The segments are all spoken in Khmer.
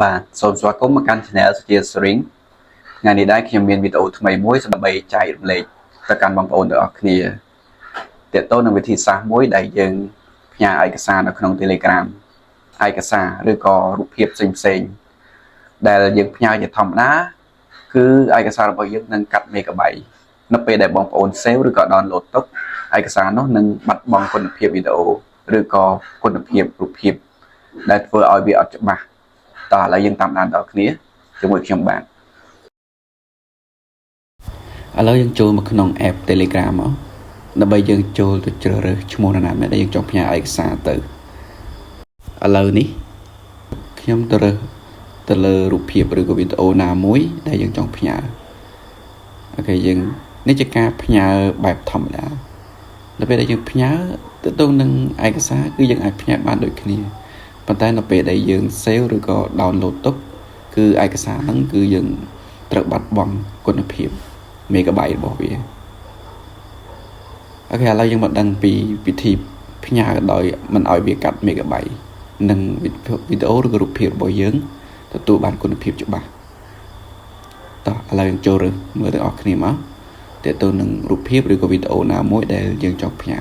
បាទសូមស្វាគមន៍មកកាន់ Channel ជា String ថ្ងៃនេះដែរខ្ញុំមានវីដេអូថ្មីមួយសម្រាប់ចែករំលែកទៅកាន់បងប្អូនទាំងអស់គ្នាទាក់ទងនឹងវិធីសាស្ត្រមួយដែលយើងផ្ញើឯកសារនៅក្នុង Telegram ឯកសារឬក៏រូបភាពផ្សេងៗដែលយើងផ្ញើជាធម្មតាគឺឯកសាររបស់យើងនឹងកាត់ megabyte នៅពេលដែលបងប្អូន save ឬក៏ download ទុកឯកសារនោះនឹងបាត់បង់គុណភាពវីដេអូឬក៏គុណភាពរូបភាពដែលធ្វើឲ្យវាអត់ច្បាស់តោះឥឡូវយើងតាមដានដល់គ្នាជាមួយខ្ញុំបាទឥឡូវយើងចូលមកក្នុង app Telegram មកដើម្បីយើងចូលទៅជ្រើសរើសឈ្មោះនរណាម្នាក់ដែលយើងចង់ផ្ញើឯកសារទៅឥឡូវនេះខ្ញុំទៅរើសទៅលើរូបភាពឬក៏វីដេអូណាមួយដែលយើងចង់ផ្ញើអូខេយើងនេះជាការផ្ញើបែបធម្មតានៅពេលដែលយើងផ្ញើទៅទៅនឹងឯកសារគឺយើងអាចផ្ញើបានដូចគ្នាប៉ុន្តែនៅពេលដែលយើង save ឬក៏ download ទុកគឺឯកសារហ្នឹងគឺយើងត្រូវបាត់បង់គុណភាព megabyte របស់វាអូខេឥឡូវយើងមកដឹងពីវិធីផ្ញើដោយមិនឲ្យវាកាត់ megabyte និងវីដេអូឬក៏រូបភាពរបស់យើងទទួលបានគុណភាពច្បាស់តោះឥឡូវយើងចូលរើសមើលទាំងអស់គ្នាមកតើទៅនឹងរូបភាពឬក៏វីដេអូណាមួយដែលយើងចង់ផ្ញើ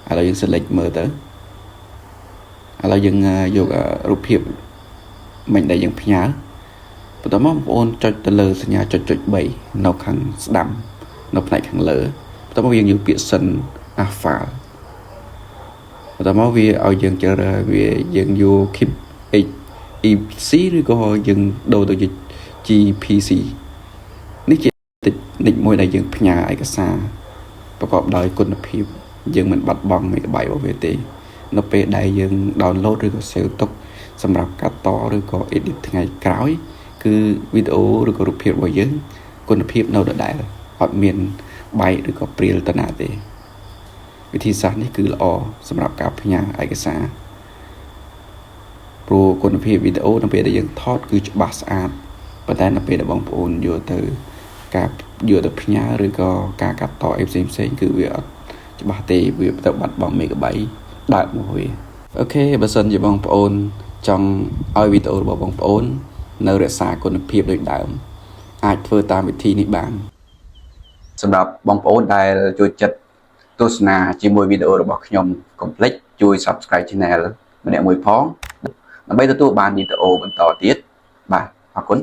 ឥឡូវយើង select មើលទៅឥឡូវយើងយករូបភាពមិញដែលយើងផ្ញើបន្តមកបងប្អូនចុចទៅលើសញ្ញាចុច3នៅខាងស្ដាំនៅផ្នែកខាងលើបន្តមកយើងយកពាក្យ send as file បន្តមកវាឲ្យយើងជ្រើសរើសវាយើងយក keep EC ឬក៏យើងដូរទៅជា GPC នេះជាtechniqueមួយដែលយើងផ្ញើឯកសារប្រកបដោយគុណភាពយើងមិនបាត់បង់ megabyte របស់វាទេនៅពេលដែលយើង download ឬក៏ save ទុកសម្រាប់កាត់តឬក៏ edit ថ្ងៃក្រោយគឺវីដេអូឬក៏រូបភាពរបស់យើងគុណភាពនៅដដែលអត់មានបែកឬក៏ព្រាលទៅណាទេវិធីសាស្ត្រនេះគឺល្អសម្រាប់ការផ្ញើឯកសារព្រោះគុណភាពវីដេអូនៅពេលដែលយើងថតគឺច្បាស់ស្អាតប៉ុន្តែនៅពេលដែលបងប្អូនយកទៅផ្ញើឬក៏ការកាត់តអីផ្សេងគឺវាអត់ច្បាស់ទេវាទៅបាត់បង់ megabyte ដើរមកវាអូខេបើសិនជាបងប្អូនចង់ឲ្យវីដេអូរបស់បងប្អូននៅរក្សាគុណភាពដូចដើមអាចធ្វើតាមវិធីនេះបានសម្រាប់បងប្អូនដែលចូលចិត្តទស្សនាជាមួយវីដេអូរបស់ខ្ញុំកុំភ្លេចជួយ Subscribe Channel ម្នាក់មួយផងដើម្បីទទួលបានវីដេអូបន្តទៀតបាទអរគុណ